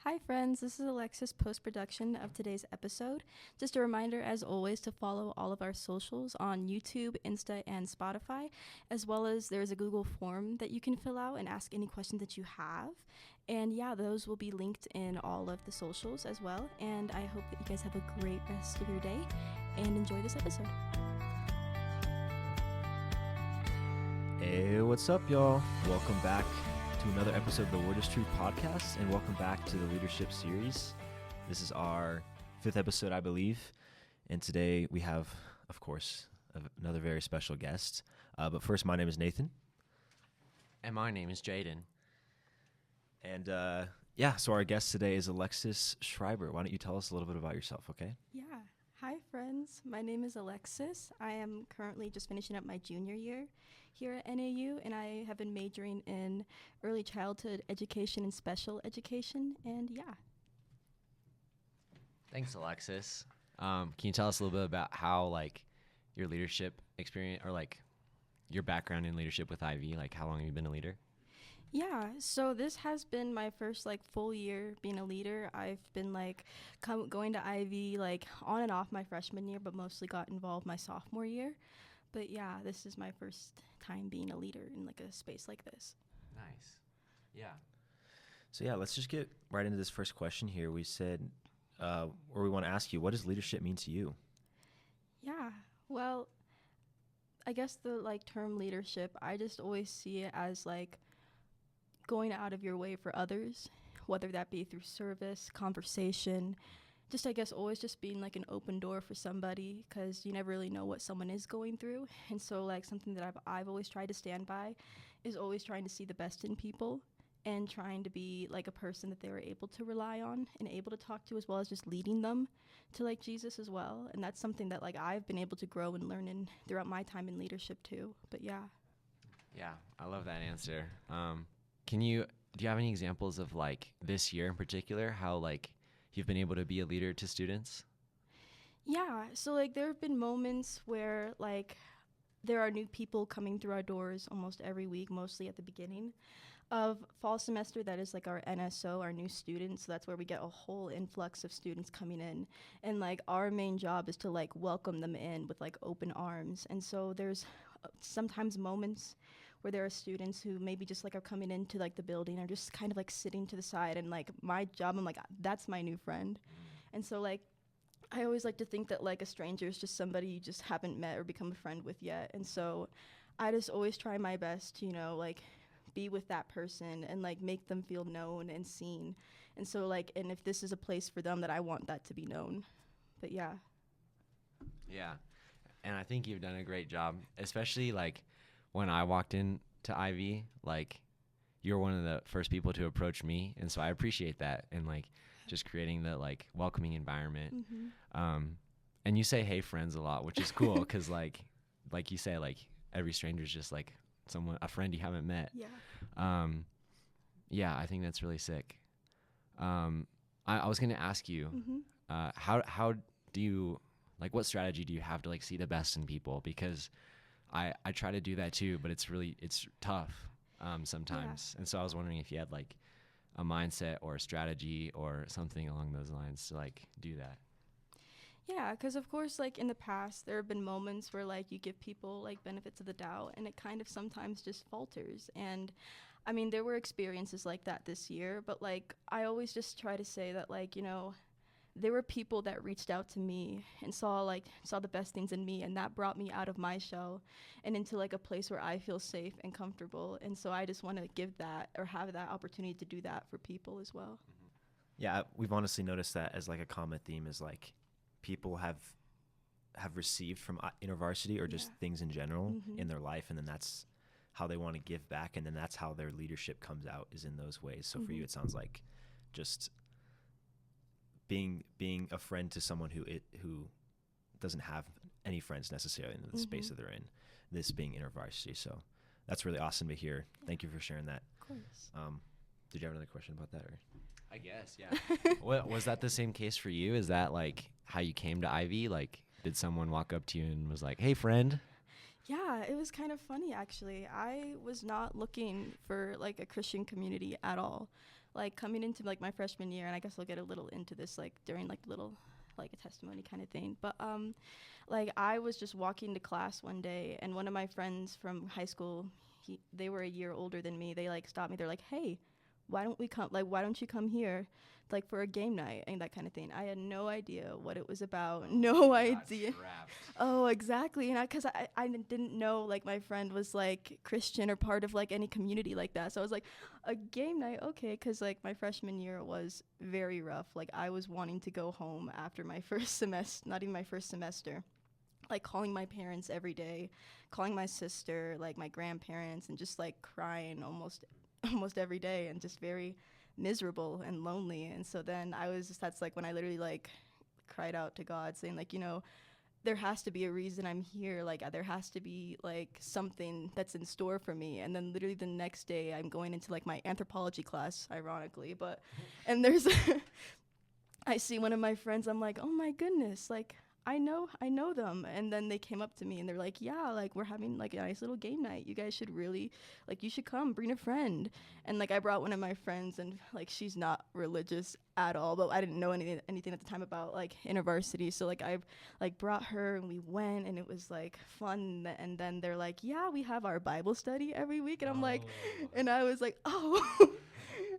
Hi, friends. This is Alexis post production of today's episode. Just a reminder, as always, to follow all of our socials on YouTube, Insta, and Spotify, as well as there's a Google form that you can fill out and ask any questions that you have. And yeah, those will be linked in all of the socials as well. And I hope that you guys have a great rest of your day and enjoy this episode. Hey, what's up, y'all? Welcome back to another episode of the Word is Truth podcast, and welcome back to the leadership series. This is our 5th episode, I believe, and today we have, of course, another very special guest. But first, my name is Nathan. And my name is Jaden. And so our guest today is Alexis Schrieber. Why don't you tell us a little bit about yourself, okay? Yeah. Hi, friends. My name is Alexis. I am currently just finishing up my junior year here at NAU, and I have been majoring in early childhood education and special education, and yeah. Thanks, Alexis. Can you tell us a little bit about how, your leadership experience or, your background in leadership with IV? How long have you been a leader? Yeah, so this has been my first full year being a leader. I've been going to Ivy on and off my freshman year, but mostly got involved my sophomore year. But yeah, this is my first time being a leader in a space like this. Nice. Yeah. So yeah, let's just get right into this first question here. We said, or we want to ask you, what does leadership mean to you? Yeah, well, I guess the term leadership, I just always see it as going out of your way for others, whether that be through service, conversation, just I guess always just being an open door for somebody, because you never really know what someone is going through. And so something that I've always tried to stand by is always trying to see the best in people and trying to be a person that they were able to rely on and able to talk to, as well as just leading them to Jesus as well. And that's something that I've been able to grow and learn in throughout my time in leadership too. But yeah. Yeah, I love that answer. Do you have any examples of this year in particular, how you've been able to be a leader to students? Yeah, so there have been moments where there are new people coming through our doors almost every week, mostly at the beginning of fall semester. That is our NSO, our new students. So that's where we get a whole influx of students coming in, and our main job is to welcome them in with open arms. And so there's sometimes moments where there are students who maybe just are coming into the building or just kind of sitting to the side, and my job, I'm that's my new friend. And so I always like to think that a stranger is just somebody you just haven't met or become a friend with yet. And so I just always try my best to be with that person and make them feel known and seen. And so and if this is a place for them, that I want that to be known. But yeah. Yeah, and I think you've done a great job, especially when I walked in to Ivy, you're one of the first people to approach me, and so I appreciate that, and just creating the welcoming environment. Mm-hmm. And you say "Hey, friends" a lot, which is cool, because like you say, every stranger is just a friend you haven't met. Yeah. Yeah, I think that's really sick. I was gonna ask you, Mm-hmm. How do you what strategy do you have to see the best in people? Because I try to do that too, but it's tough sometimes. Yeah. And so I was wondering if you had a mindset or a strategy or something along those lines to do that. Yeah, because of course, in the past, there have been moments where you give people benefits of the doubt, and it kind of sometimes just falters. And I mean, there were experiences like that this year, but I always just try to say that there were people that reached out to me and saw the best things in me, and that brought me out of my shell and into a place where I feel safe and comfortable. And so I just want to give that, or have that opportunity to do that for people as well. Mm-hmm. Yeah, we've honestly noticed that as a common theme is people have received from InterVarsity or just things in general Mm-hmm. in their life, and then that's how they want to give back, and then that's how their leadership comes out, is in those ways. So for you, it sounds like just being a friend to someone who doesn't have any friends necessarily in the space that they're in, this being InterVarsity. So that's really awesome to hear. Yeah. Thank you for sharing that. Of course. Did you have another question about that? Or? I guess, yeah. Was that the same case for you? Is that how you came to Ivy? Did someone walk up to you and was like, "Hey, friend"? Yeah, it was kind of funny, actually. I was not looking for a Christian community at all. like coming into like my freshman year, and I guess I'll get a little into this like during like little like a testimony kind of thing. But like I was just walking to class one day, and one of my friends from high school, they were a year older than me. They like stopped me. They're like, "Hey, why don't you come here like for a game night and that kind of thing." I had no idea what it was about. No idea. Oh, exactly. And I didn't know like my friend was like Christian or part of like any community like that. So I was like, a game night, okay, because like my freshman year was very rough. Like I was wanting to go home after my first semester, not even my first semester, like calling my parents every day, calling my sister, like my grandparents, and just like crying almost every day, and just very miserable and lonely. And so then that's like when I literally like cried out to God saying like, there has to be a reason I'm here. Like there has to be like something that's in store for me. And then literally the next day I'm going into like my anthropology class, ironically, and there's I see one of my friends. I'm like, oh my goodness, like I know them. And then they came up to me and they're like, yeah, like we're having like a nice little game night. You guys should really, like, you should come, bring a friend. And like I brought one of my friends, and like she's not religious at all, but I didn't know anything at the time about like InterVarsity. So like I like brought her, and we went, and it was like fun. And then they're like, yeah, we have our Bible study every week. And I'm like, and I was like, oh.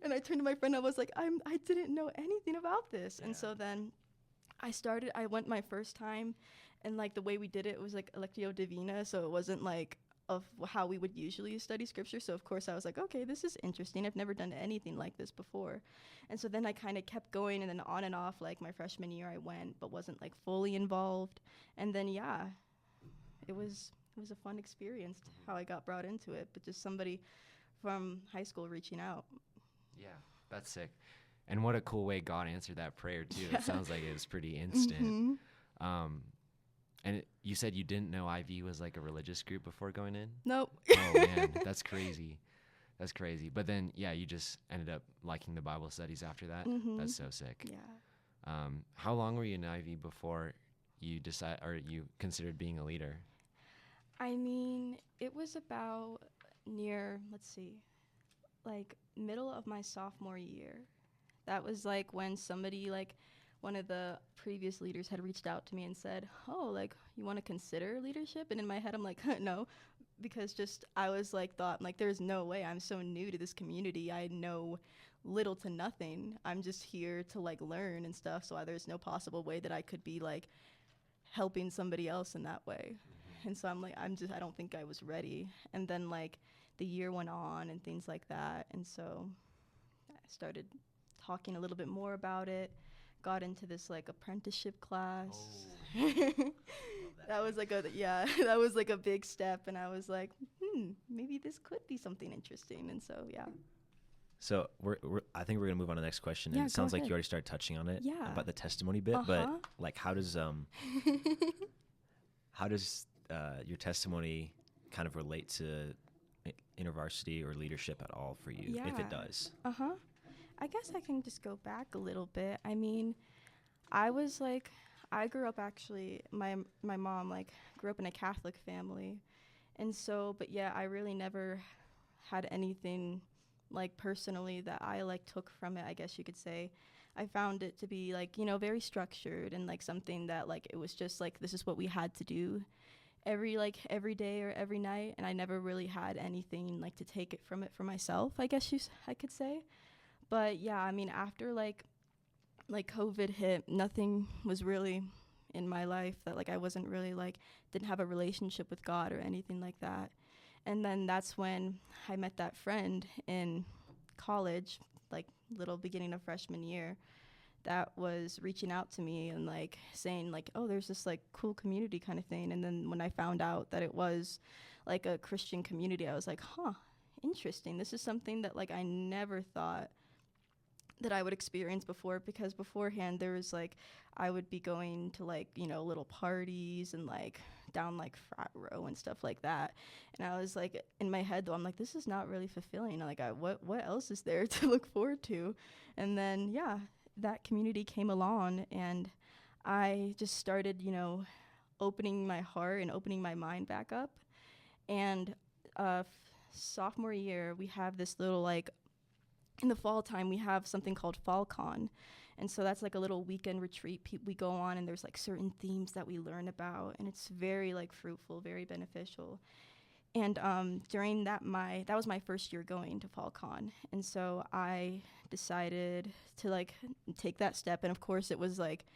And I turned to my friend. I was like, I didn't know anything about this. Yeah. And so then I went my first time, and like the way we did it was like Lectio Divina, so it wasn't like of how we would usually study scripture. So of course I was like, okay, this is interesting. I've never done anything like this before. And so then I kind of kept going, and then on and off, like my freshman year I went, but wasn't like fully involved. And then yeah, it was a fun experience how I got brought into it, but just somebody from high school reaching out. Yeah, that's sick. And what a cool way God answered that prayer, too. Yeah. It sounds like it was pretty instant. Mm-hmm. And you said you didn't know IV was like a religious group before going in? Nope. Oh, man, that's crazy. That's crazy. But then, yeah, you just ended up liking the Bible studies after that? Mm-hmm. That's so sick. Yeah. How long were you in IV before you considered being a leader? I mean, it was about like middle of my sophomore year. That was like when somebody, like one of the previous leaders had reached out to me and said, oh, like you want to consider leadership? And in my head I'm like, no, because just I was like there's no way. I'm so new to this community. I know little to nothing. I'm just here to like learn and stuff. So there's no possible way that I could be like helping somebody else in that way. Mm-hmm. And so I'm like, I don't think I was ready. And then like the year went on and things like that. And so I started talking a little bit more about it, got into this like apprenticeship class. Oh. That was like a big step, and I was like, maybe this could be something interesting. And so yeah. So I think we're gonna move on to the next question. And it sounds like you already started touching on it about the testimony bit, but like how does your testimony kind of relate to InterVarsity or leadership at all for you, if it does? I guess I can just go back a little bit. I mean, I grew up actually, my mom like grew up in a Catholic family. And so, but yeah, I really never had anything like personally that I like took from it, I guess you could say. I found it to be like, very structured, and like something that like it was just like this is what we had to do every day or every night, and I never really had anything like to take it from it for myself, I guess I could say. But yeah, I mean, after like COVID hit, nothing was really in my life that like I wasn't really like didn't have a relationship with God or anything like that. And then that's when I met that friend in college, like little beginning of freshman year, that was reaching out to me and like saying like, oh, there's this like cool community kind of thing. And then when I found out that it was like a Christian community, I was like, interesting. This is something that like I never thought that I would experience before, because beforehand there was like I would be going to like little parties and like down like frat row and stuff like that, and I was like in my head though I'm like, this is not really fulfilling. Like what else is there to look forward to? And then that community came along, and I just started opening my heart and opening my mind back up. And sophomore year we have this little like in the fall time, we have something called Fall Con. And so that's like a little weekend retreat we go on, and there's like certain themes that we learn about, and it's very like fruitful, very beneficial. And during that was my first year going to Fall Con. And so I decided to like take that step. And of course it was like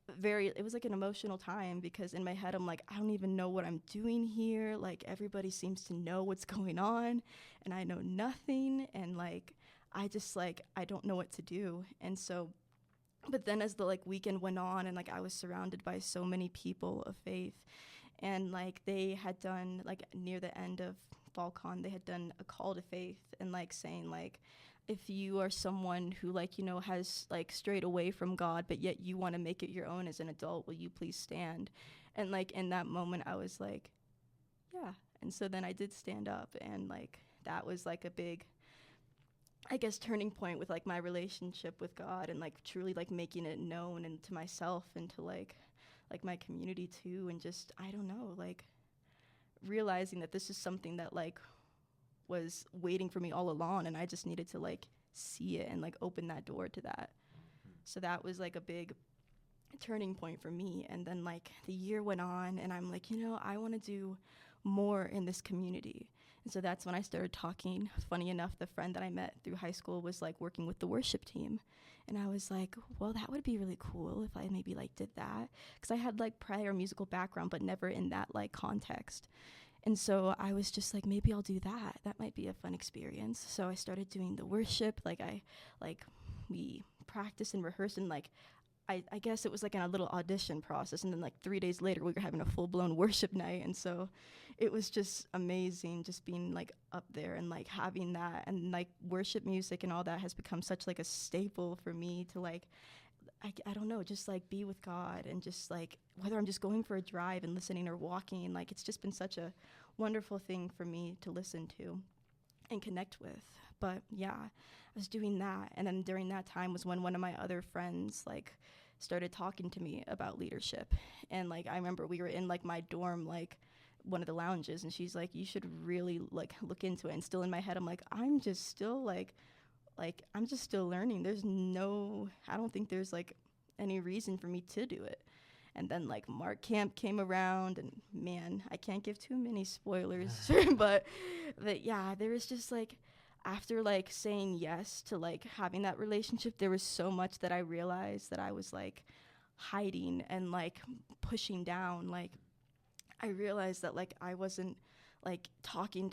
an emotional time, because in my head I'm like, I don't even know what I'm doing here. Like everybody seems to know what's going on and I know nothing. And like, I just like, I don't know what to do. And so, but then as the like weekend went on, and like I was surrounded by so many people of faith, and like they had done like near the end of FallCon, they had done a call to faith, and like saying like, if you are someone who like, you know, has like strayed away from God, but yet you want to make it your own as an adult, will you please stand? And like in that moment I was like, yeah. And so then I did stand up, and like that was like a big, I guess, turning point with like my relationship with God, and like truly like making it known, and to myself and to like my community too, and just, I don't know, like realizing that this is something that like was waiting for me all along, and I just needed to like see it and like open that door to that. So that was like a big turning point for me. And then like the year went on, and I'm like, you know, I want to do more in this community. And so that's when I started talking. Funny enough, the friend that I met through high school was like working with the worship team. And I was like, well, that would be really cool if I maybe like did that. Because I had like prior musical background, but never in that like context. And so I was just like, maybe I'll do that. That might be a fun experience. So I started doing the worship. We practiced and rehearsed, and like, I guess it was like in a little audition process. And then like 3 days later, we were having a full-blown worship night. And so it was just amazing just being like up there and like having that. And like worship music and all that has become such like a staple for me to like, I don't know, just like be with God, and just like whether I'm just going for a drive and listening or walking, like it's just been such a wonderful thing for me to listen to and connect with. But yeah, I was doing that. And then during that time was when one of my other friends like started talking to me about leadership. And like I remember we were in like my dorm, like one of the lounges, and she's like, you should really like look into it. And still in my head I'm like, I'm just still I'm just still learning. I don't think there's like any reason for me to do it. And then like Mark Camp came around, and man, I can't give too many spoilers, but yeah, there was just like, after like saying yes to like having that relationship, there was so much that I realized that I was like hiding and like pushing down. Like I realized that like I wasn't like talking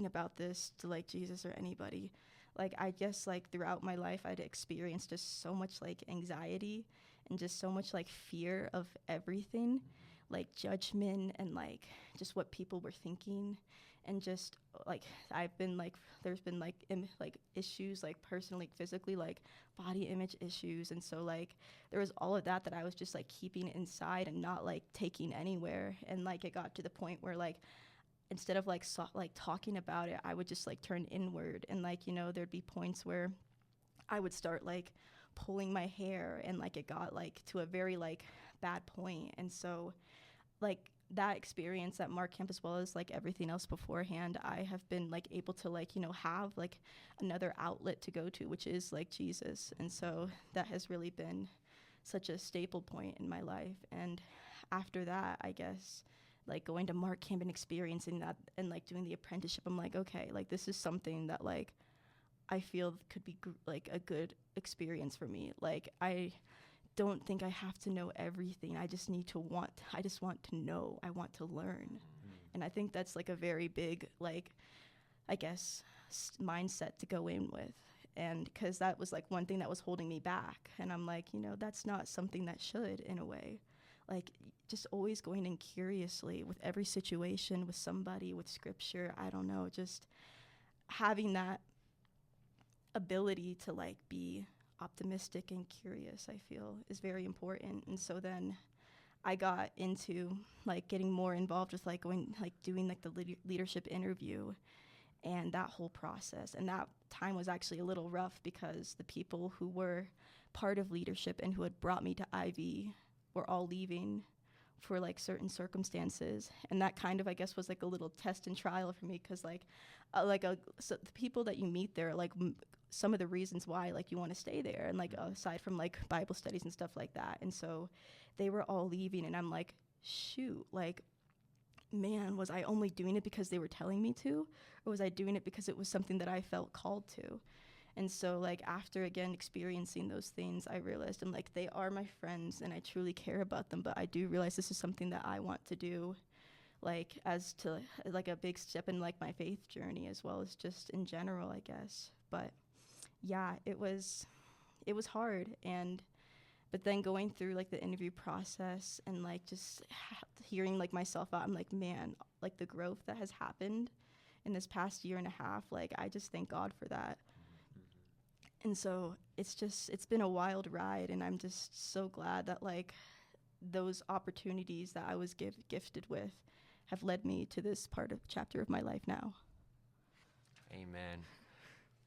about this to like Jesus or anybody. Like I guess like throughout my life I'd experienced just so much like anxiety and just so much like fear of everything, like judgment and like just what people were thinking. And just like there's been like issues like personally, physically, like body image issues. And so like there was all of that I was just like keeping inside and not like taking anywhere. And like it got to the point where like instead of like talking about it, I would just like turn inward. And like, you know, there'd be points where I would start like pulling my hair, and like it got like to a very like bad point. And so like that experience at Mark Camp, as well as like everything else beforehand, I have been like able to like, you know, have like another outlet to go to, which is like Jesus. And so that has really been such a staple point in my life. And after that, I guess like going to Mark Camp and experiencing that and like doing the apprenticeship, I'm like, okay, like this is something that like I feel could be like a good experience for me. Like I don't think I have to know everything. I just want to know. I want to learn. And I think that's like a very big, like, I guess, mindset to go in with. And because that was like one thing that was holding me back. And I'm like, you know, that's not something that should, in a way. Like just always going in curiously with every situation, with somebody, with scripture, I don't know, just having that ability to like be optimistic and curious, I feel is very important. And so then I got into like getting more involved with like doing like the leadership interview and that whole process. And that time was actually a little rough because the people who were part of leadership and who had brought me to Ivy were all leaving for like certain circumstances. And that kind of, I guess, was like a little test and trial for me, because so the people that you meet there, like some of the reasons why like you want to stay there, and like aside from like Bible studies and stuff like that. And so they were all leaving, and I'm like, shoot, like, man, was I only doing it because they were telling me to, or was I doing it because it was something that I felt called to? And so like after again experiencing those things, I realized I'm like, they are my friends and I truly care about them, but I do realize this is something that I want to do, like as to like a big step in like my faith journey, as well as just in general, I guess. But yeah, it was hard. But then going through like the interview process and like just hearing like myself out, I'm like, man, like the growth that has happened in this past year and a half, like I just thank God for that. And so it's been a wild ride, and I'm just so glad that like those opportunities that I was gifted with have led me to this chapter of my life now. Amen.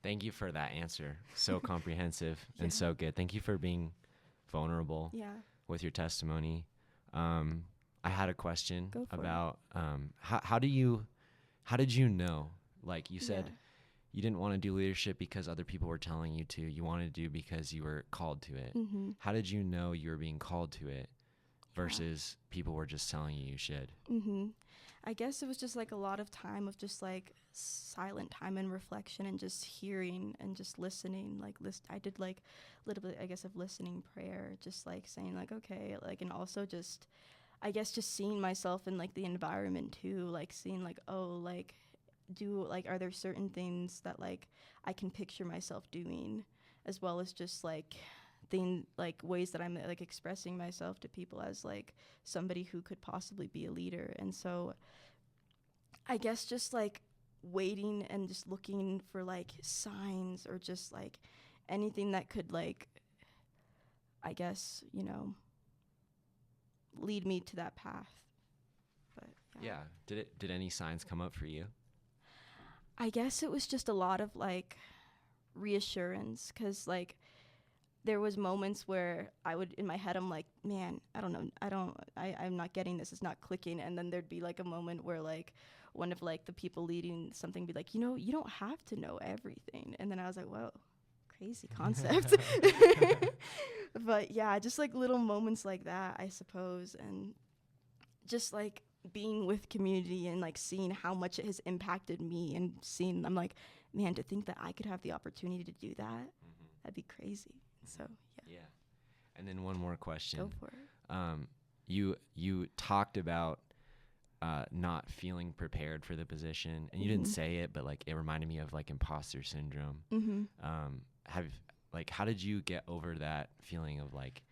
Thank you for that answer. So comprehensive Yeah. and so good. Thank you for being vulnerable with your testimony. I had a question about how did you know? Like you said, you didn't want to do leadership because other people were telling you to. You wanted to do because you were called to it. Mm-hmm. How did you know you were being called to it versus people were just telling you should? Mm-hmm. I guess it was just like a lot of time of just like silent time and reflection and just hearing and just listening. Like I did like a little bit, I guess, of listening prayer, just like saying like, okay, like, and also just, I guess, just seeing myself in like the environment too, like seeing like, oh, like, are there certain things that like I can picture myself doing, as well as just like ways that I'm like expressing myself to people as like somebody who could possibly be a leader. And so I guess just like waiting and just looking for like signs or just like anything that could like, I guess, lead me to that path. But Yeah. Did any signs come up for you? I guess it was just a lot of like reassurance, because like there was moments where I would, in my head, I'm like, man, I don't know, I'm not getting this, it's not clicking. And then there'd be like a moment where like one of like the people leading something be like, you don't have to know everything. And then I was like, whoa, crazy concept. But yeah, just like little moments like that, I suppose. And just like being with community and like seeing how much it has impacted me, and seeing, I'm like, man, to think that I could have the opportunity to do that, that'd be crazy. So yeah. And then one more question. Go for it. You talked about not feeling prepared for the position, and you didn't say it, but like it reminded me of like imposter syndrome. How did you get over that feeling of like,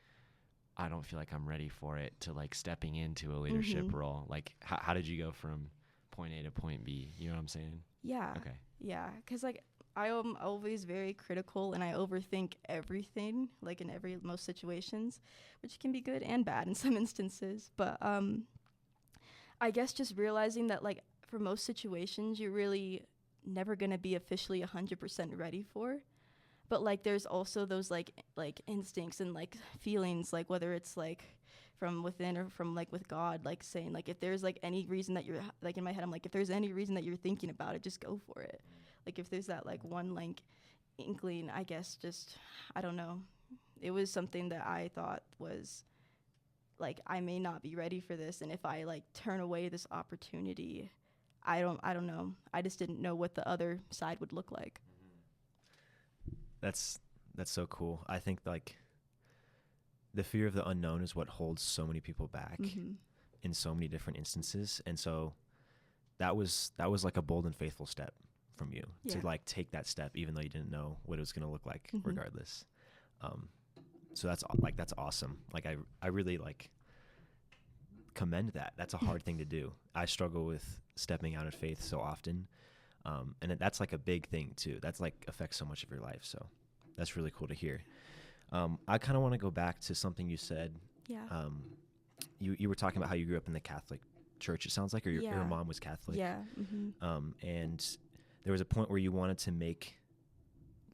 I don't feel like I'm ready for it, to like stepping into a leadership role? Like how did you go from point A to point B? You know what I'm saying? Yeah. Okay. Yeah, because like I am always very critical, and I overthink everything, like in most situations, which can be good and bad in some instances. But I guess just realizing that like for most situations, you're really never going to be officially 100% ready for. But like there's also those like instincts and like feelings, like whether it's like from within or from like with God, like saying like if there's like any reason that you're like, in my head I'm like, if there's any reason that you're thinking about it, just go for it. Like if there's that like one like inkling, I guess, just I don't know, it was something that I thought was like, I may not be ready for this, and if I like turn away this opportunity, I don't know, I just didn't know what the other side would look like. That's so cool. I think like the fear of the unknown is what holds so many people back in so many different instances. And so that was like a bold and faithful step from you to like take that step, even though you didn't know what it was going to look like regardless. So that's awesome. Like I really like commend that. That's a hard thing to do. I struggle with stepping out in faith so often. And that's like a big thing too. That's like affects so much of your life. So that's really cool to hear. I kind of want to go back to something you said. Yeah. You were talking about how you grew up in the Catholic church, it sounds like, or your mom was Catholic. Yeah. And there was a point where you wanted to make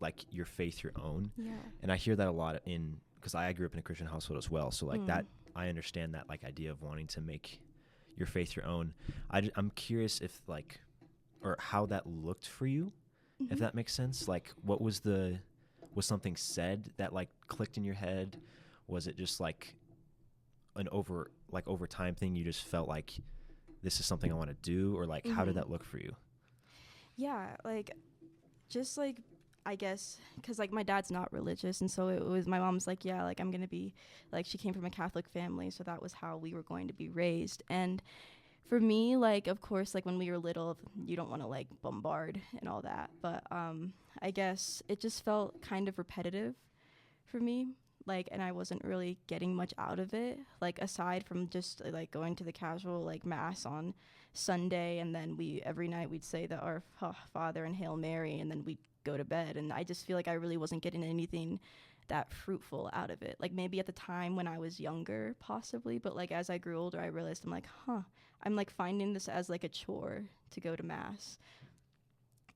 like your faith your own. Yeah. And I hear that a lot because I grew up in a Christian household as well. So like that I understand that like idea of wanting to make your faith your own. I'm curious if like, or how that looked for you, if that makes sense. Like, was something said that like clicked in your head? Was it just like over time thing? You just felt like this is something I want to do, or like how did that look for you? Yeah, like just like I guess because like my dad's not religious, and so it was my mom's like, yeah, like I'm gonna be like, she came from a Catholic family, so that was how we were going to be raised. And for me, like of course, like when we were little, you don't want to like bombard and all that, but I guess it just felt kind of repetitive for me, like, and I wasn't really getting much out of it, like aside from just like going to the casual like mass on Sunday, and then we every night we'd say the Our Father and Hail Mary, and then we'd go to bed. And I just feel like I really wasn't getting anything that fruitful out of it. Like maybe at the time when I was younger, possibly, but like as I grew older, I realized I'm like, I'm like finding this as like a chore to go to mass.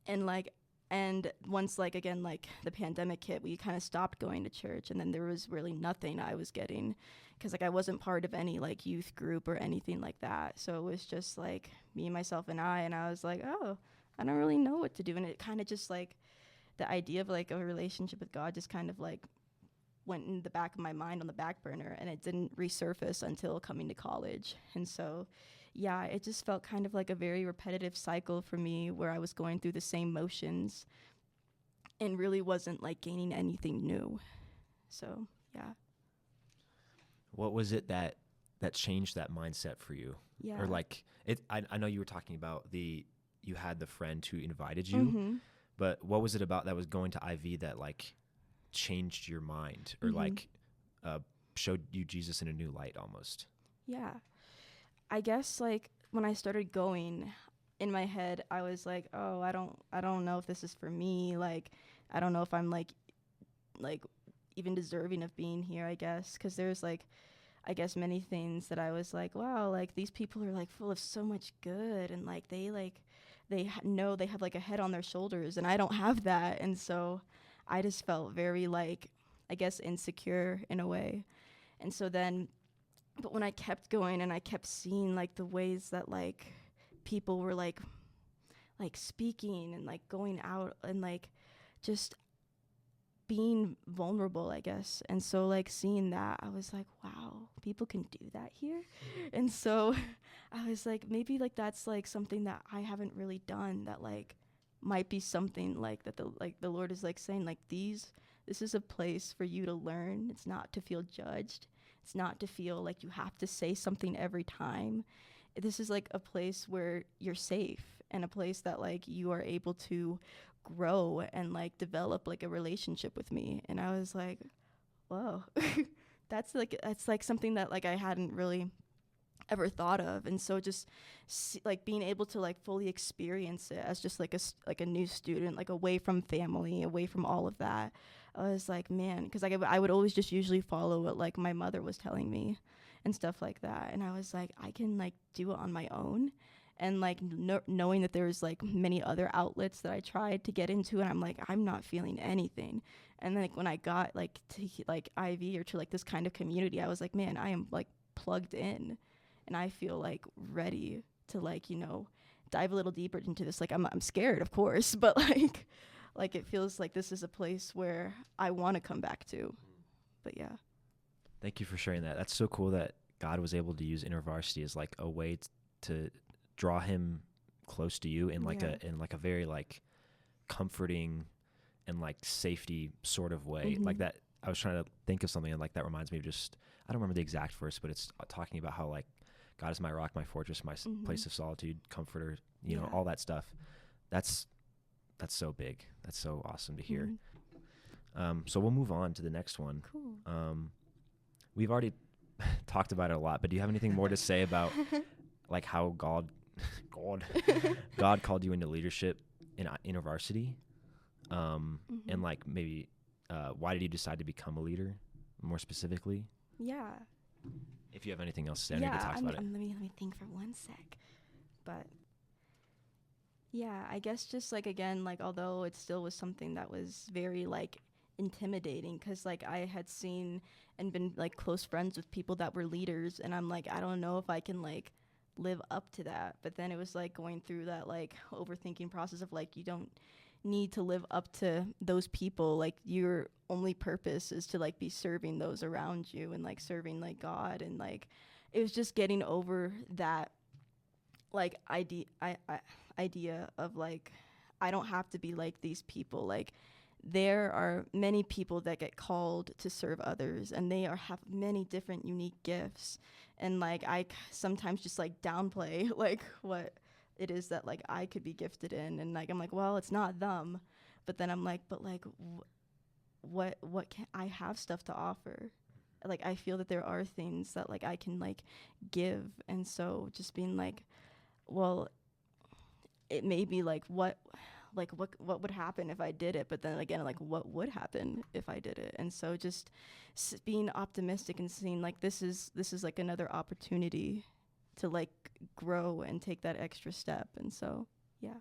And like, and once like again like the pandemic hit, we kind of stopped going to church, and then there was really nothing I was getting, because like I wasn't part of any like youth group or anything like that. So it was just like me, myself, and I was like, oh, I don't really know what to do. And it kind of just like the idea of like a relationship with God just kind of like went in the back of my mind on the back burner, and it didn't resurface until coming to college. And so yeah, it just felt kind of like a very repetitive cycle for me, where I was going through the same motions and really wasn't like gaining anything new. So yeah. What was it that changed that mindset for you? Yeah. Or like I know you were talking about you had the friend who invited you, but what was it about that was going to IV that like changed your mind, or like showed you Jesus in a new light almost? Yeah. I guess like when I started going, in my head I was like, oh, I don't know if this is for me. Like I don't know if I'm like even deserving of being here, I guess, because there's like I guess many things that I was like, wow, like these people are like full of so much good, and like they know they have like a head on their shoulders, and I don't have that. And so I just felt very like, I guess, insecure in a way. And so then, but when I kept going and I kept seeing like the ways that like people were like speaking and like going out and like just being vulnerable, I guess. And so like seeing that, I was like, wow, people can do that here. And so I was like, maybe like that's like something that I haven't really done, that like might be something like that the Lord is like saying like this is a place for you to learn. It's not to feel judged. It's not to feel like you have to say something every time. This is like a place where you're safe, and a place that like you are able to grow and like develop like a relationship with me. And I was like, whoa, that's like something that like I hadn't really ever thought of. And so just like being able to like fully experience it as just like a new student, like away from family, away from all of that, I was like, man, because like I would always just usually follow what like my mother was telling me and stuff like that. And I was like, I can like do it on my own. And like knowing that there's like many other outlets that I tried to get into, and I'm like, I'm not feeling anything. And then like when I got like to like IV or to like this kind of community, I was like, man, I am like plugged in, and I feel like ready to like, you know, dive a little deeper into this. Like I'm scared, of course, but like it feels like this is a place where I want to come back to. But yeah. Thank you for sharing that. That's so cool that God was able to use InterVarsity as like a way to draw him close to you in like a very like comforting and like safety sort of way. Like that, I was trying to think of something, and like that reminds me of just, I don't remember the exact verse, but it's talking about how like God is my rock, my fortress, my place of solitude, comforter, you know, all that stuff. That's so big. That's so awesome to hear. So we'll move on to the next one. Cool. We've already talked about it a lot, but do you have anything more to say about like how God called you into leadership in InterVarsity? And like maybe why did you decide to become a leader more specifically? Yeah. If you have anything else to say, I know you talked about it. Let me think for one sec. But yeah, I guess just like, again, like although it still was something that was very like intimidating because like I had seen and been like close friends with people that were leaders, and I'm like, I don't know if I can like live up to that. But then it was like going through that like overthinking process of like, you don't need to live up to those people. Like your only purpose is to like be serving those around you and like serving like God. And like it was just getting over that like idea of like, I don't have to be like these people. Like there are many people that get called to serve others, and they have many different unique gifts. And like sometimes just like downplay like what it is that like I could be gifted in, and like I'm like, well, it's not them. But then I'm like, but like what can I have stuff to offer? Like I feel that there are things that like I can like give. And so just being like, well, it may be like what would happen if I did it, but then again, like what would happen if I did it? And so just being optimistic and seeing like this is like another opportunity to like grow and take that extra step. And so yeah.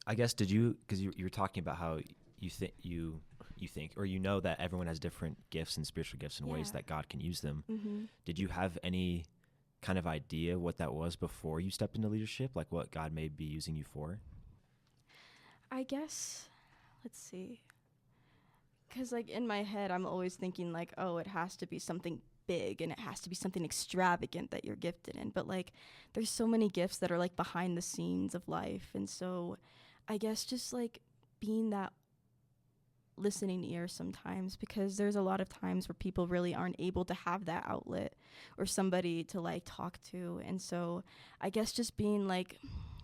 I guess did you, because you were talking about how you think or you know that everyone has different gifts and spiritual gifts and ways that God can use them. Mm-hmm. Did you have any kind of idea what that was before you stepped into leadership, like what God may be using you for? I guess, let's see. Because, like, in my head, I'm always thinking, like, oh, it has to be something big and it has to be something extravagant that you're gifted in. But, like, there's so many gifts that are, like, behind the scenes of life. And so I guess just, like, being that listening ear sometimes, because there's a lot of times where people really aren't able to have that outlet or somebody to, like, talk to. And so I guess just being, like,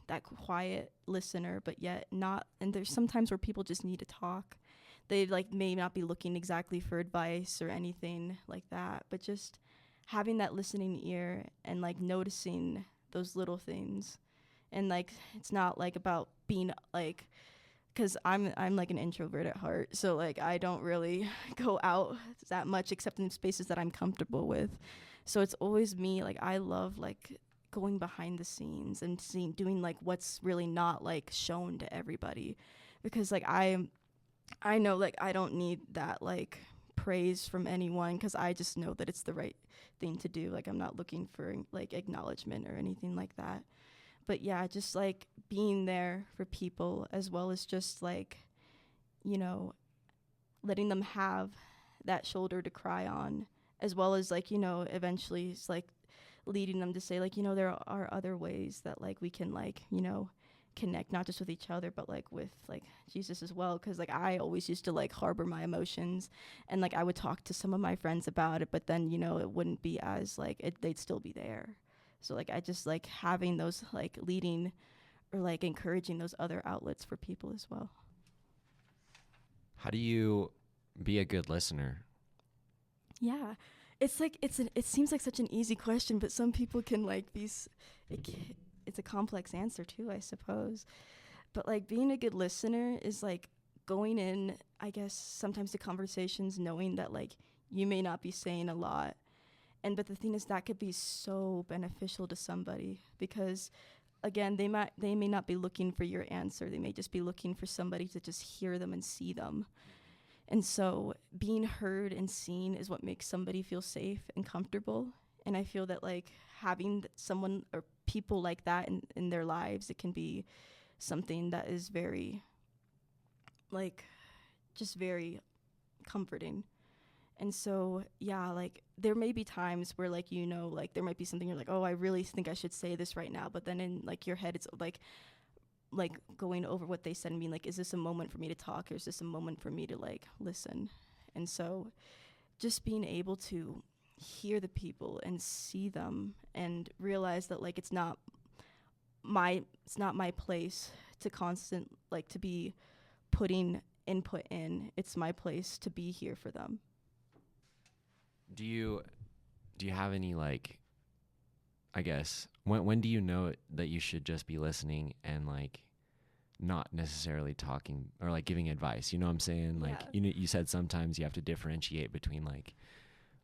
that quiet listener, but yet not. And there's sometimes where people just need to talk. They like may not be looking exactly for advice or anything like that, but just having that listening ear and like noticing those little things. And like it's not like about being like, because I'm like an introvert at heart, so like I don't really go out that much except in spaces that I'm comfortable with. So it's always me. Like I love like going behind the scenes and doing like what's really not like shown to everybody, because like I know like I don't need that like praise from anyone, because I just know that it's the right thing to do. Like I'm not looking for like acknowledgement or anything like that. But yeah, just like being there for people, as well as just like, you know, letting them have that shoulder to cry on, as well as like, you know, eventually it's like leading them to say like, you know, there are other ways that like we can like, you know, connect not just with each other but like with like Jesus as well. Because like I always used to like harbor my emotions, and like I would talk to some of my friends about it, but then, you know, it wouldn't be as like they'd still be there. So like I just like having those like leading or like encouraging those other outlets for people as well. How do you be a good listener? Yeah, it's like it seems like such an easy question, but some people can like be it's a complex answer too, I suppose. But like being a good listener is like going in, I guess, sometimes to conversations knowing that like you may not be saying a lot. But the thing is that could be so beneficial to somebody, because again, they may not be looking for your answer. They may just be looking for somebody to just hear them and see them. And so being heard and seen is what makes somebody feel safe and comfortable. And I feel that like having someone or people like that in their lives, it can be something that is very like just very comforting. And so, yeah, like there may be times where like, you know, like there might be something you're like, oh, I really think I should say this right now. But then in like your head, it's like going over what they said and being like, is this a moment for me to talk, or is this a moment for me to like listen? And so just being able to hear the people and see them and realize that like it's not my place to to be putting input in. It's my place to be here for them. Do you have any like, I guess, when do you know that you should just be listening and like not necessarily talking or like giving advice? You know what I'm saying? Like, Yeah. you know, you said sometimes you have to differentiate between like,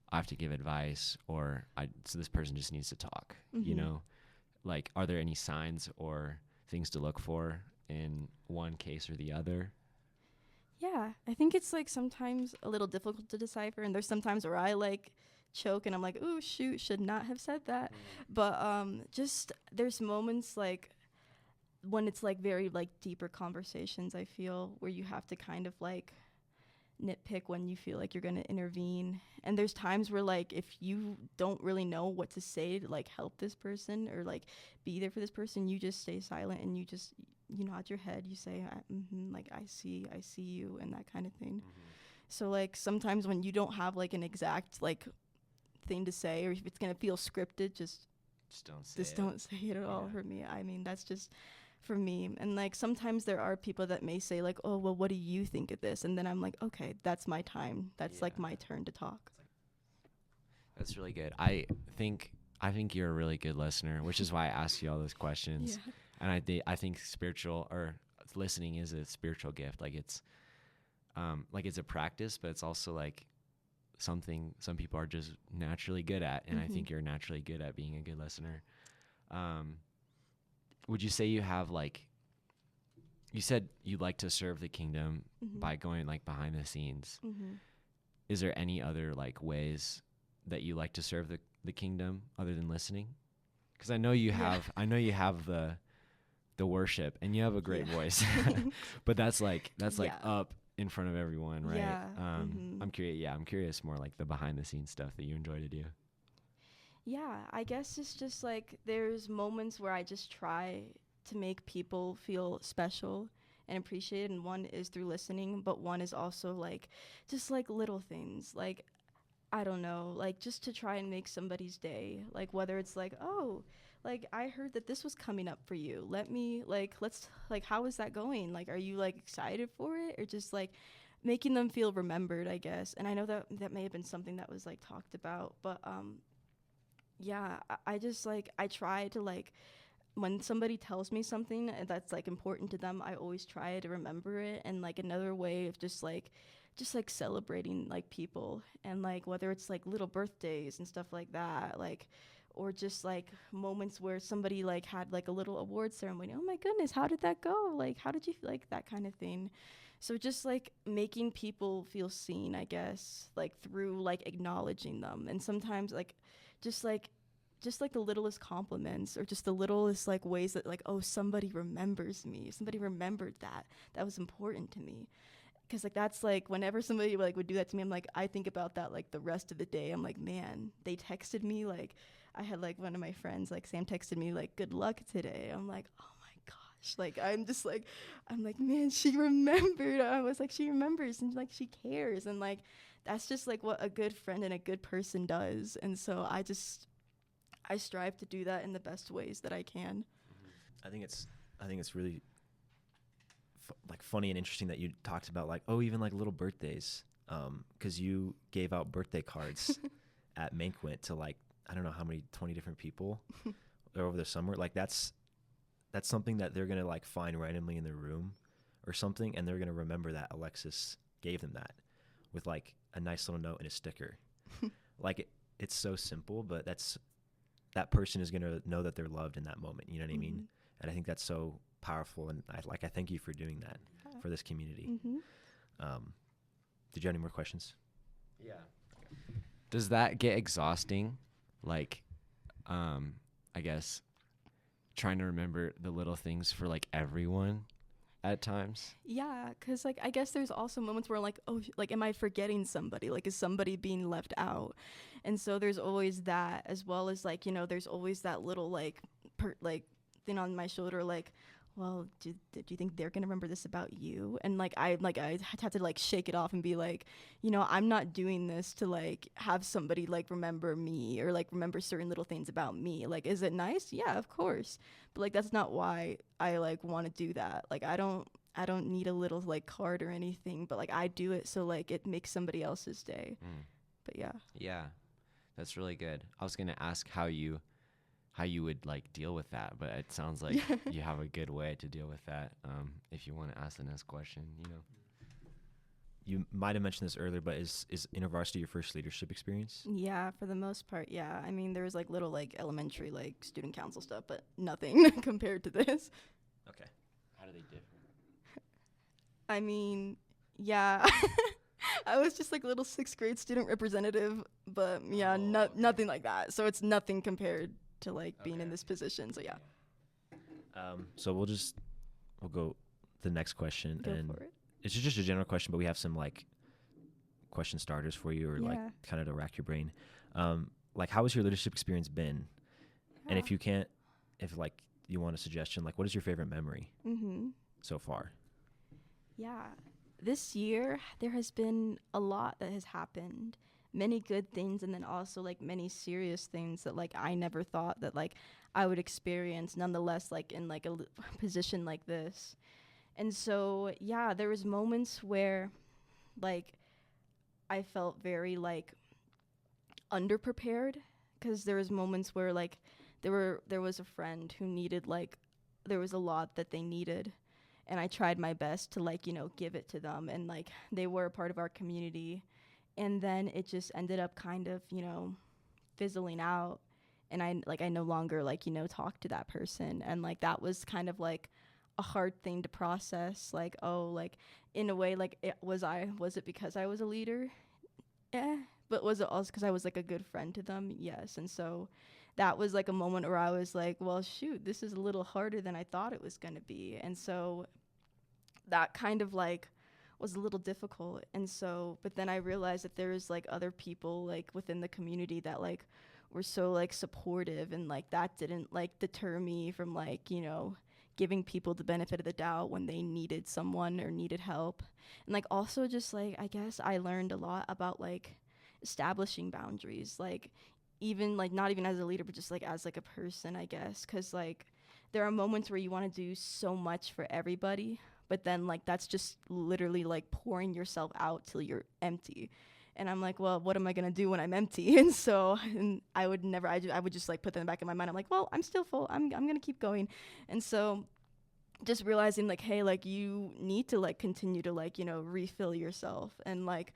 I have to give advice or so this person just needs to talk, you know? Like, are there any signs or things to look for in one case or the other? Yeah, I think it's like sometimes a little difficult to decipher, and there's sometimes where I like choke and I'm like, "Ooh, shoot, should not have said that." But just there's moments like when it's like very like deeper conversations, I feel, where you have to kind of like nitpick when you feel like you're going to intervene. And there's times where like if you don't really know what to say to like help this person or like be there for this person, you just stay silent and you nod your head, you say like I see you and that kind of thing. So like sometimes when you don't have like an exact like thing to say, or if it's going to feel scripted, Just don't say just it. don't say it at all. Yeah. For me, I mean, that's just for me. And like sometimes there are people that may say like, oh well, what do you think of this? And then I'm like, okay, that's my time, that's like Yeah. my turn to talk. That's really good. I think you're a really good listener, which is why I asked you all those questions. Yeah. And I think spiritual or listening is a spiritual gift. Like it's a practice, but it's also like something some people are just naturally good at. And I think you're naturally good at being a good listener. Would you say you have like, you said you like to serve the kingdom by going like behind the scenes. Is there any other like ways that you like to serve the kingdom other than listening? Because I know you have the worship and you have a great voice, but that's like up in front of everyone, right? Yeah. I'm curious more like the behind the scenes stuff that you enjoy to do. Yeah, I guess it's just like there's moments where I just try to make people feel special and appreciated, and one is through listening, but one is also like just like little things, like I don't know, like just to try and make somebody's day, like whether it's like, oh, like I heard that this was coming up for you, let's like how is that going, like are you like excited for it, or just like making them feel remembered, I guess. And I know that that may have been something that was like talked about, but yeah, I just like I try to like when somebody tells me something that's like important to them, I always try to remember it. And like another way of just like celebrating like people, and like whether it's like little birthdays and stuff like that, like or just like moments where somebody like had like a little award ceremony. Oh my goodness, how did that go? Like how did you feel, like that kind of thing. So just like making people feel seen, I guess, like through like acknowledging them. And sometimes like just like just like the littlest compliments, or just the littlest like ways that like, oh, somebody remembers me, somebody remembered that was important to me. Because like that's like whenever somebody like would do that to me, I'm like, I think about that like the rest of the day. I'm like, man, they texted me, like I had like one of my friends, like Sam, texted me like good luck today. I'm like, oh my gosh, like I'm like, man, she remembered. I was like, she remembers and like she cares. And like that's just like what a good friend and a good person does. And so I strive to do that in the best ways that I can. I think it's really like funny and interesting that you talked about like, oh, even like little birthdays, because you gave out birthday cards at Manquent to like I don't know how many 20 different people over the summer. Like that's something that they're gonna like find randomly in their room or something, and they're gonna remember that Alexis gave them that with like a nice little note and a sticker. Like it's so simple, but that person is gonna know that they're loved in that moment. You know what I mean? And I think that's so powerful, and I thank you for doing that for this community. Did you have any more questions? Yeah. Does that get exhausting? Like, I guess trying to remember the little things for like everyone at times. Yeah, because like I guess there's also moments where like, oh, like am I forgetting somebody? Like is somebody being left out? And so there's always that, as well as like, you know, there's always that little like like thing on my shoulder, like, well, do you think they're gonna remember this about you? And like I had to like shake it off and be like, you know, I'm not doing this to like have somebody like remember me or like remember certain little things about me. Like, is it nice? Yeah, of course. But like that's not why I like want to do that. Like I don't need a little like card or anything, but like I do it so like it makes somebody else's day. But yeah. Yeah, that's really good. I was gonna ask how you would like deal with that, but it sounds like you have a good way to deal with that. If you want to ask the next question, you know. You might have mentioned this earlier, but is InterVarsity your first leadership experience? Yeah, for the most part, yeah. I mean, there was like little like elementary like student council stuff, but nothing compared to this. Okay. How do they differ? I mean, Yeah. I was just like a little 6th grade student representative, but yeah, nothing like that. So it's nothing compared to like being in this position. So yeah. So we'll go the next question. Go and for it. It's just a general question, but we have some like question starters for you, or like Yeah. kind of to rack your brain. Like, how has your leadership experience been? And if like you want a suggestion, like what is your favorite memory so far? Yeah. This year, there has been a lot that has happened. Many good things, and then also like many serious things that like I never thought that like I would experience, nonetheless, like in like a position like this. And so, yeah, there was moments where like I felt very like underprepared, because there was moments where like there was a friend who needed like there was a lot that they needed, and I tried my best to like, give it to them, and like they were a part of our community, and then it just ended up kind of, fizzling out, and I no longer like, talk to that person, and like that was kind of like a hard thing to process, like, oh, like in a way, like was it because I was a leader? Yeah. But was it also because I was like a good friend to them? Yes. And so that was like a moment where I was like, well, shoot, this is a little harder than I thought it was going to be. And so that kind of like was a little difficult. And so, but then I realized that there's like other people like within the community that like were so like supportive, and like that didn't like deter me from like, giving people the benefit of the doubt when they needed someone or needed help. And like also just like, I guess I learned a lot about like establishing boundaries, like even like not even as a leader, but just like as like a person, I guess, because like there are moments where you want to do so much for everybody, but then like that's just literally like pouring yourself out till you're empty. And I'm like, well, what am I gonna do when I'm empty? And so, and I would never, I would just like put that in the back of my mind. I'm like, well, I'm still full. I'm gonna keep going. And so, just realizing like, hey, like you need to like continue to like, refill yourself, and like,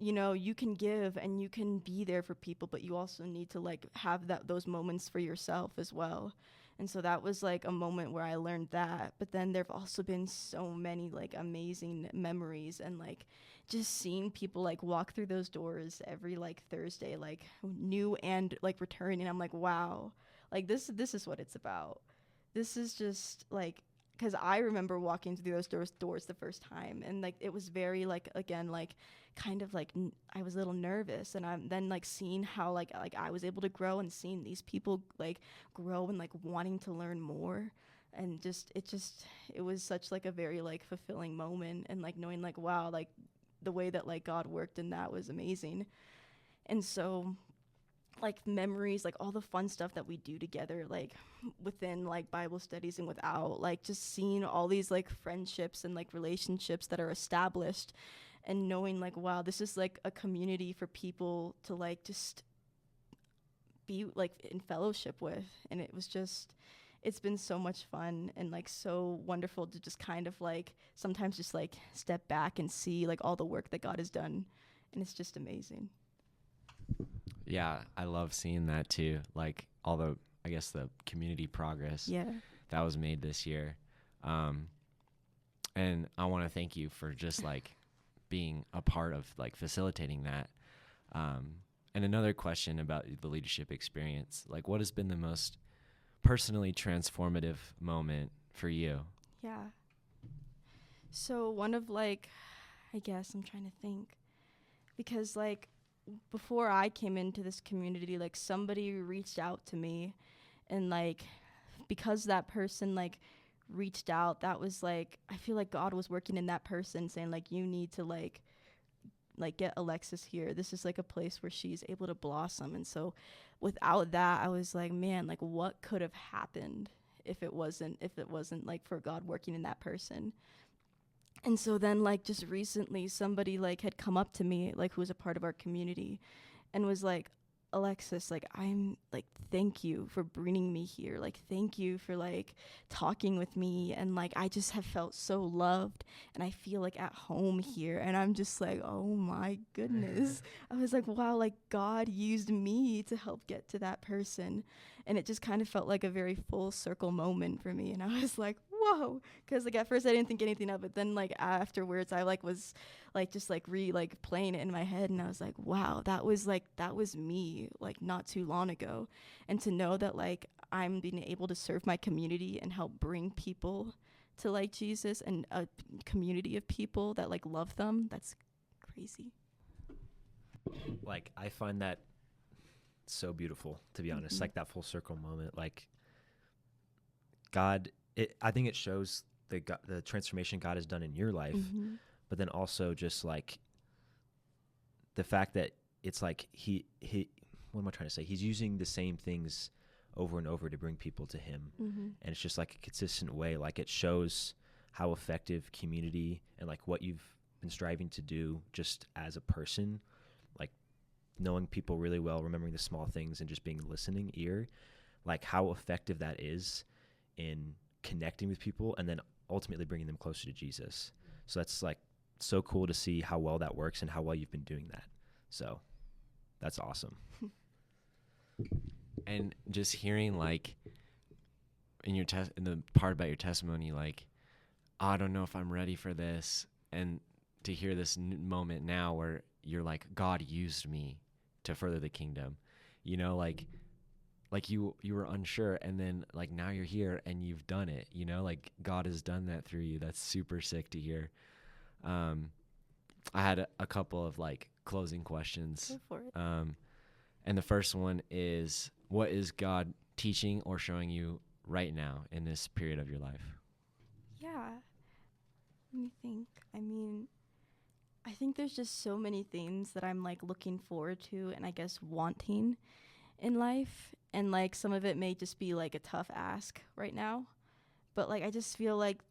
you can give and you can be there for people, but you also need to like have those moments for yourself as well. And so that was like a moment where I learned that. But then there've also been so many like amazing memories, and like just seeing people like walk through those doors every like Thursday, like new and like returning. I'm like, wow, like this is what it's about. This is just like, because I remember walking through those doors the first time, and like it was very like, again, like kind of like I was a little nervous, and I'm then like seeing how like I was able to grow, and seeing these people like grow and like wanting to learn more, and it was such like a very like fulfilling moment, and like knowing like, wow, like the way that like God worked in that was amazing. And so like memories, like all the fun stuff that we do together, like within like Bible studies and without, like just seeing all these like friendships and like relationships that are established, and knowing like, wow, this is like a community for people to like just be like in fellowship with. And it's been so much fun, and like so wonderful to just kind of like sometimes just like step back and see like all the work that God has done, and it's just amazing. Yeah, I love seeing that too. Like all the, I guess, the community progress that was made this year. And I want to thank you for just like being a part of like facilitating that. And another question about the leadership experience, like what has been the most personally transformative moment for you? Yeah. So one of like, I guess I'm trying to think, because like before I came into this community, like somebody reached out to me, and like because that person like reached out, that was like, I feel like God was working in that person, saying like, you need to like get Alexis here. This is like a place where she's able to blossom. And so without that, I was like, man, like what could have happened if it wasn't like for God working in that person. And so then like just recently somebody like had come up to me, like who was a part of our community, and was like, Alexis, like I'm like, thank you for bringing me here, like thank you for like talking with me, and like I just have felt so loved, and I feel like at home here. And I'm just like, oh my goodness. I was like, wow, like God used me to help get to that person. And it just kind of felt like a very full circle moment for me, and I was like, whoa, because like at first I didn't think anything of it. Then like afterwards, I like was like just like playing it in my head, and I was like, wow, that was me like not too long ago, and to know that like I'm being able to serve my community and help bring people to like Jesus and a community of people that like love them. That's crazy. Like, I find that so beautiful, to be honest. Like that full circle moment. Like God, I think it shows the transformation God has done in your life, but then also just like the fact that it's like he what am I trying to say? He's using the same things over and over to bring people to him. And it's just like a consistent way. Like it shows how effective community and like what you've been striving to do just as a person, like knowing people really well, remembering the small things and just being a listening ear, like how effective that is in connecting with people and then ultimately bringing them closer to Jesus. So that's like so cool to see how well that works and how well you've been doing that. So that's awesome. And just hearing like in the part about your testimony, like, I don't know if I'm ready for this, and to hear this moment now where you're like, God used me to further the kingdom, you know, like you were unsure, and then like now you're here and you've done it, you know, like God has done that through you. That's super sick to hear. I had a couple of like closing questions. Go for it. And the first one is, what is God teaching or showing you right now in this period of your life? Yeah. Let me think. I mean, I think there's just so many things that I'm like looking forward to and I guess wanting in life. And like some of it may just be like a tough ask right now. But like I just feel like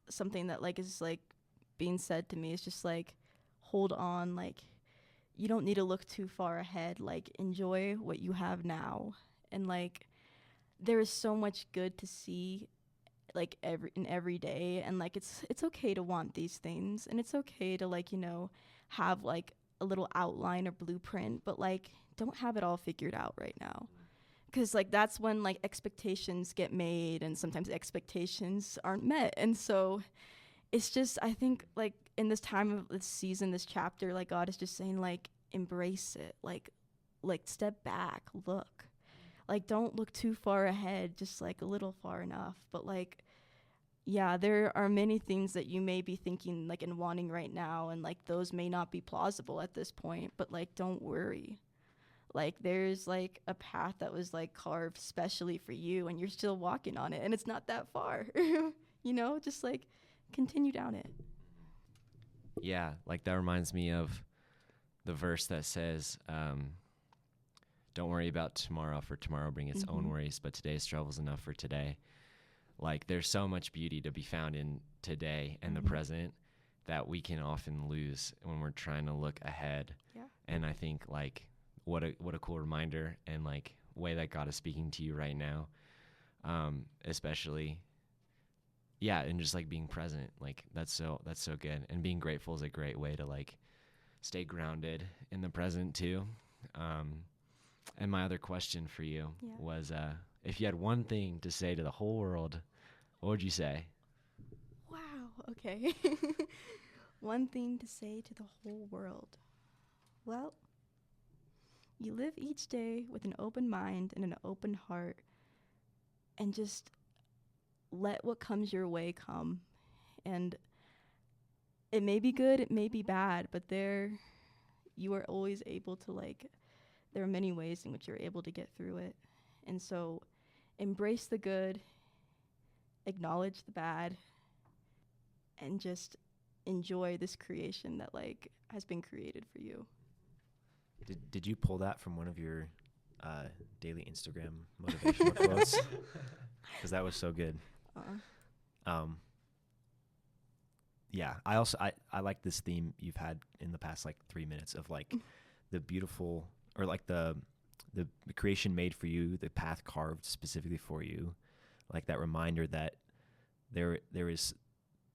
something that like is like being said to me is just like, hold on, like you don't need to look too far ahead, like enjoy what you have now. And like there is so much good to see like every day, and like it's okay to want these things, and it's okay to like, you know, have like a little outline or blueprint, but like don't have it all figured out right now. Because like that's when like expectations get made and sometimes expectations aren't met. And so it's just, I think like in this time of this season, this chapter, like God is just saying like embrace it, like step back, look, like don't look too far ahead, just like a little far enough. But like, yeah, there are many things that you may be thinking like and wanting right now, and like those may not be plausible at this point, but like don't worry. Like there's like a path that was like carved specially for you, and you're still walking on it, and it's not that far. You know, just like continue down it. Yeah, like that reminds me of the verse that says, don't worry about tomorrow, for tomorrow bring its own worries, but today's trouble's enough for today. Like there's so much beauty to be found in today and the present that we can often lose when we're trying to look ahead. Yeah. And I think like what a cool reminder, and like way that God is speaking to you right now, especially, yeah, and just like being present, like that's so good. And being grateful is a great way to like stay grounded in the present too. And my other question for you was, if you had one thing to say to the whole world, what would you say? Wow. Okay. One thing to say to the whole world. Well, you live each day with an open mind and an open heart, and just let what comes your way come. And it may be good, it may be bad, but you are always able to like, there are many ways in which you're able to get through it. And so embrace the good, acknowledge the bad, and just enjoy this creation that like has been created for you. Did you pull that from one of your daily Instagram motivational quotes? Because that was so good. Yeah, I like this theme you've had in the past like 3 minutes of like the beautiful, or like the creation made for you, the path carved specifically for you, like that reminder that there is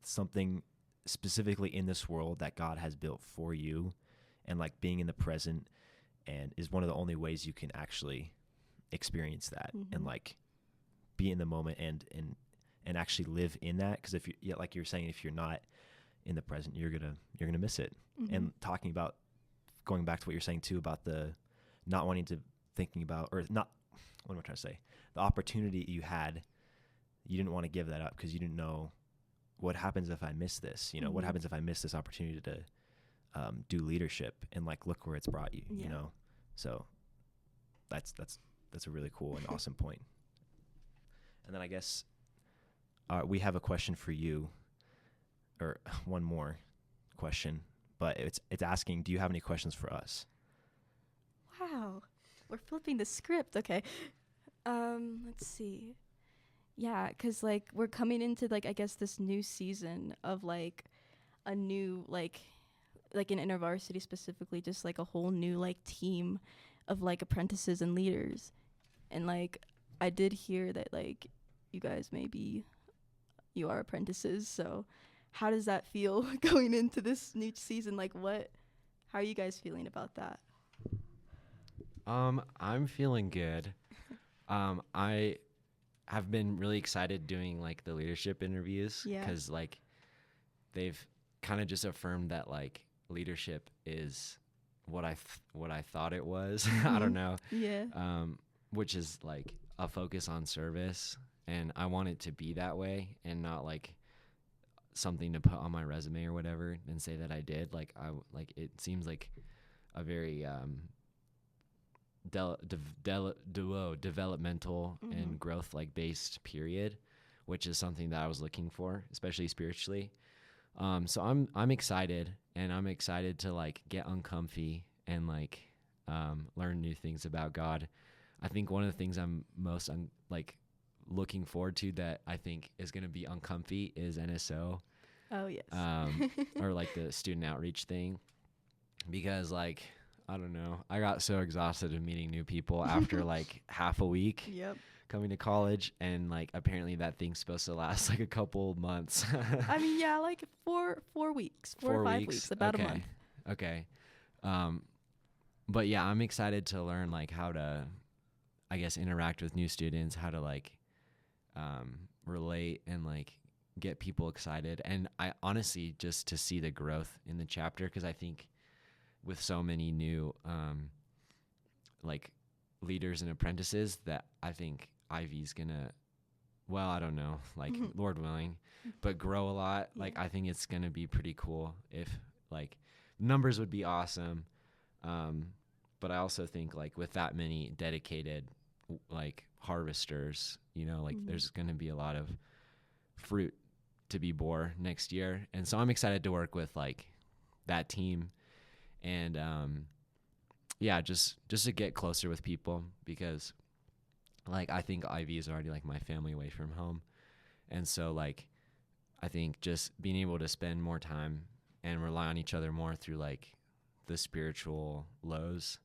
something specifically in this world that God has built for you, and like being in the present and is one of the only ways you can actually experience that and like be in the moment and and actually live in that. Because if you, yeah, like you're saying, if you're not in the present, you're gonna miss it. And talking about, going back to what you're saying too about the not wanting to, thinking about, or not, what am I trying to say? The opportunity you had, you didn't want to give that up because you didn't know what happens if I miss this. You know, what happens if I miss this opportunity to do leadership, and like look where it's brought you. You know, so that's a really cool and awesome point. And then I guess we have a question for you, or one more question, but it's asking, do you have any questions for us? Wow, we're flipping the script. Okay, let's see. Yeah, because like we're coming into like, I guess, this new season of like a new like in InterVarsity specifically, just like a whole new like team of like apprentices and leaders. And like I did hear that like you guys you are apprentices, so how does that feel going into this new season? Like how are you guys feeling about that? I'm feeling good. I have been really excited doing like the leadership interviews, because like they've kind of just affirmed that like leadership is what I thought it was. I don't know. Yeah. Which is like a focus on service, and I want it to be that way and not like something to put on my resume or whatever and say that I did. Like it seems like a very developmental and growth like based period, which is something that I was looking for, especially spiritually. So I'm excited, and I'm excited to like get uncomfy and like learn new things about God. I think one of the things I'm most like looking forward to that I think is going to be uncomfy is NSO. Oh yes. Or like the student outreach thing, because like, I don't know, I got so exhausted of meeting new people after like half a week coming to college, and like apparently that thing's supposed to last like a couple months. I mean, yeah, like 4 weeks, 4 or 5 weeks, about a month. Okay. But yeah, I'm excited to learn like how to, I guess, interact with new students, how to like relate and like get people excited. And I honestly, just to see the growth in the chapter, because I think with so many new like leaders and apprentices, that I think Ivy's gonna, well, I don't know, like Lord willing, but grow a lot. Like I think it's gonna be pretty cool if like numbers would be awesome. But I also think like with that many dedicated like harvesters, you know, like there's gonna be a lot of fruit to be bore next year. And so I'm excited to work with like that team, and just to get closer with people, because like I think Ivy is already like my family away from home. And so like I think just being able to spend more time and rely on each other more through like the spiritual lows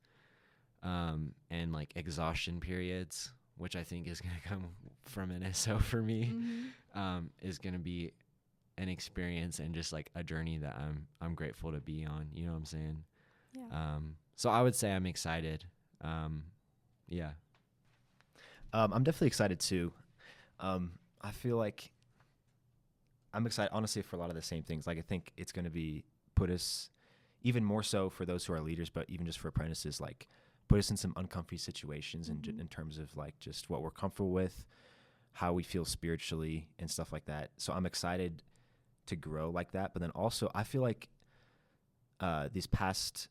and like exhaustion periods, which I think is going to come from NSO for me, is going to be an experience and just like a journey that I'm grateful to be on. You know what I'm saying? Yeah. So I would say I'm excited. Yeah. I'm definitely excited too. I feel like I'm excited, honestly, for a lot of the same things. Like I think it's going to put us even more so for those who are leaders, but even just for apprentices, like put us in some uncomfy situations in terms of like just what we're comfortable with, how we feel spiritually and stuff like that. So I'm excited to grow like that. But then also I feel like these past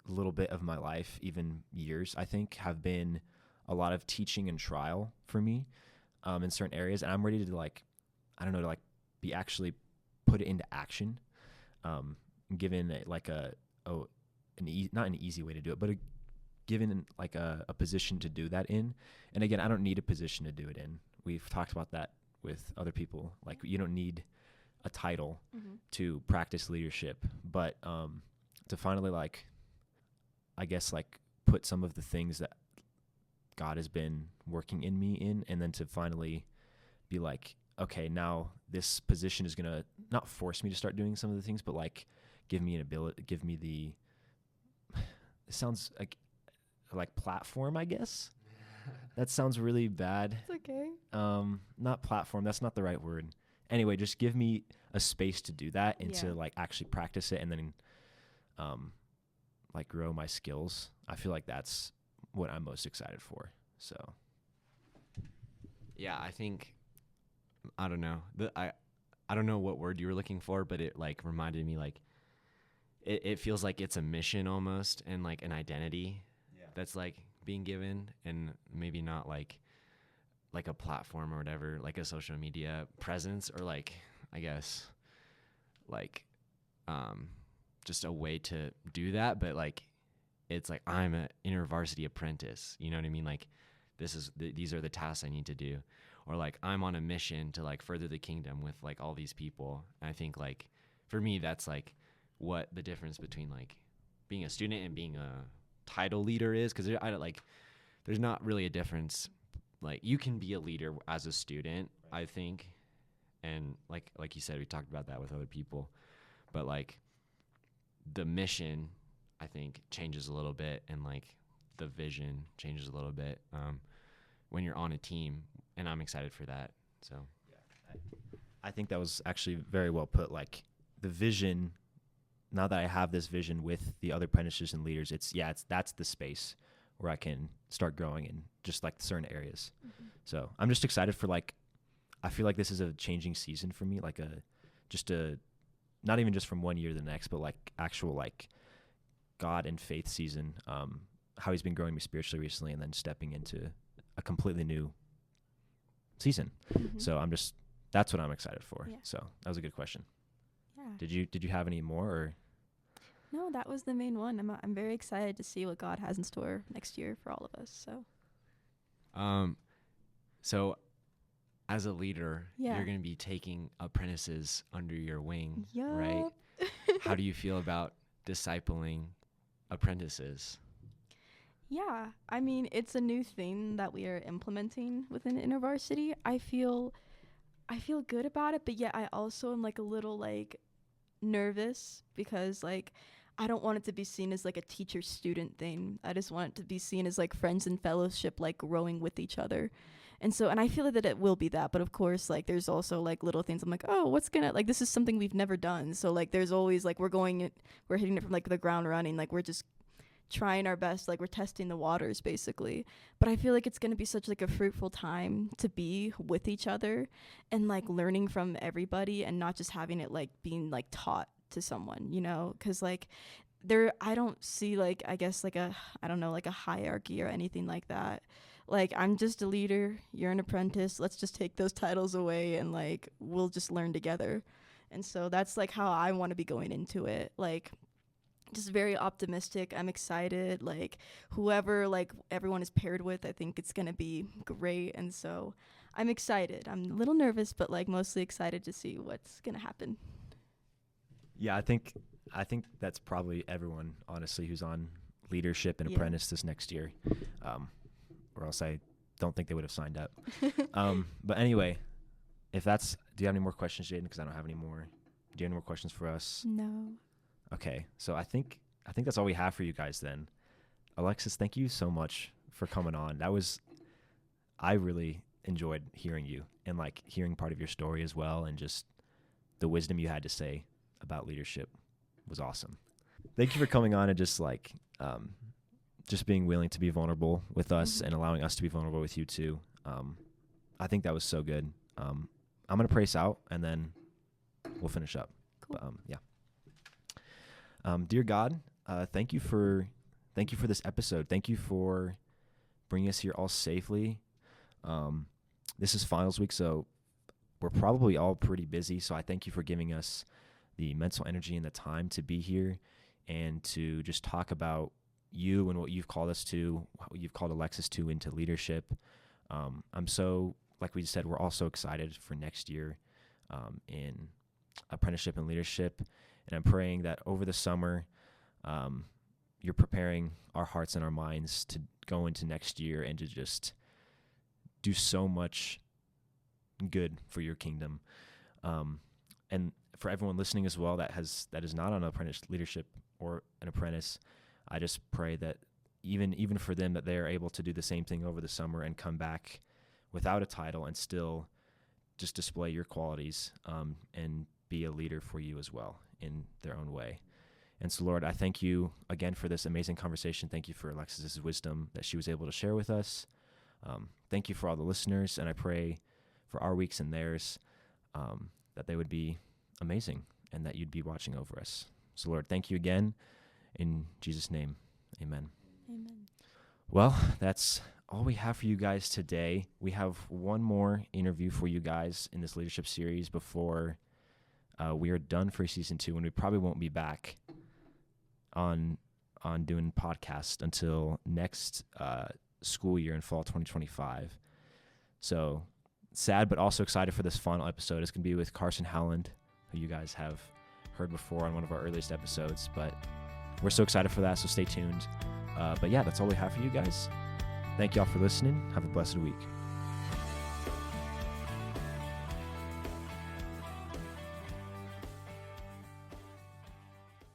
little bit of my life, even years, I think, have been a lot of teaching and trial for me in certain areas. And I'm ready to like, I don't know, to like be actually put it into action, given like not an easy way to do it, but given like a position to do that in. And again, I don't need a position to do it in. We've talked about that with other people. Like you don't need a title to practice leadership, but to finally like, I guess like put some of the things that God has been working in me in, and then to finally be like, okay, now this position is going to not force me to start doing some of the things, but like give me it sounds like platform, I guess. that sounds really bad. It's okay. Not platform. That's not the right word. Anyway, just give me a space to do that and to Yeah. like actually practice it and then like grow my skills. I feel like that's what I'm most excited for. So Yeah, I think I don't know. I don't know what word you were looking for, but it like reminded me like it feels like it's a mission almost and like an identity that's like being given, and maybe not like a platform or whatever, like a social media presence, or like I guess like just a way to do that, but like it's like I'm an InterVarsity apprentice, you know what I mean? Like these are the tasks I need to do, or like I'm on a mission to like further the kingdom with like all these people. And I think like for me that's like what the difference between like being a student and being a title leader is, because there's not really a difference. Like you can be a leader as a student, I think, and like you said, we talked about that with other people, but like the mission I think changes a little bit, and like the vision changes a little bit when you're on a team, and I'm excited for that. So I think that was actually very well put. Like the vision, now that I have this vision with the other apprentices and leaders, that's the space where I can start growing in just like certain areas. Mm-hmm. So I'm just excited for like, I feel like this is a changing season for me, like not even just from one year to the next, but like actual like God and faith season, how he's been growing me spiritually recently, and then stepping into a completely new season. Mm-hmm. So that's what I'm excited for. Yeah. So that was a good question. Yeah. Did you have any more, or? No, that was the main one. I'm very excited to see what God has in store next year for all of us. So as a leader, Yeah. you're going to be taking apprentices under your wing, Yup. right? How do you feel about discipling apprentices? Yeah, I mean, it's a new thing that we are implementing within InterVarsity. I feel good about it, but yet I also am like a little like nervous, because like I don't want it to be seen as like a teacher student thing. I just want it to be seen as like friends and fellowship, like growing with each other. And I feel that it will be that, but of course, like there's also like little things. I'm like, oh, what's gonna, like, this is something we've never done. So like there's always like we're hitting it from like the ground running. Like we're just trying our best, like we're testing the waters basically. But I feel like it's going to be such like a fruitful time to be with each other and like learning from everybody, and not just having it like being like taught to someone, you know, because like I don't see like, I guess like I don't know, like a hierarchy or anything like that. Like I'm just a leader, you're an apprentice, let's just take those titles away and like we'll just learn together. And so that's like how I want to be going into it, like just very optimistic. I'm excited. Like whoever like everyone is paired with, I think it's gonna be great. And so I'm excited. I'm a little nervous, but like mostly excited to see what's gonna happen. Yeah, I think that's probably everyone, honestly, who's on leadership and Yeah. apprentice this next year, or else I don't think they would have signed up. But anyway, do you have any more questions, Jaden? Because I don't have any more. Do you have any more questions for us? No. Okay, so I think that's all we have for you guys then. Alexis, thank you so much for coming on. I really enjoyed hearing you and like hearing part of your story as well, and just the wisdom you had to say about leadership was awesome. Thank you for coming on and just like just being willing to be vulnerable with us and allowing us to be vulnerable with you too. I think that was so good. I'm gonna pray us out and then we'll finish up. Cool. But, yeah. Dear God, thank you for this episode. Thank you for bringing us here all safely. This is finals week, so we're probably all pretty busy. So I thank you for giving us the mental energy and the time to be here and to just talk about you and what you've called us to, what you've called Alexis to into leadership. I'm so, like we said, we're also excited for next year in apprenticeship and leadership. And I'm praying that over the summer, you're preparing our hearts and our minds to go into next year and to just do so much good for your kingdom. And for everyone listening as well that is not on apprentice leadership or an apprentice, I just pray that even for them, that they are able to do the same thing over the summer and come back without a title and still just display your qualities and be a leader for you as well in their own way. And so, Lord, I thank you again for this amazing conversation. Thank you for Alexis's wisdom that she was able to share with us. Thank you for all the listeners, and I pray for our weeks and theirs that they would be amazing and that you'd be watching over us. So, Lord, thank you again. In Jesus' name, amen. Amen. Well, that's all we have for you guys today. We have one more interview for you guys in this leadership series before we are done for season 2, and we probably won't be back on doing podcast until next school year in fall 2025. So sad, but also excited for this final episode. It's going to be with Carson Howland, who you guys have heard before on one of our earliest episodes, but we're so excited for that, so stay tuned. But yeah, that's all we have for you guys. Thank y'all for listening. Have a blessed week.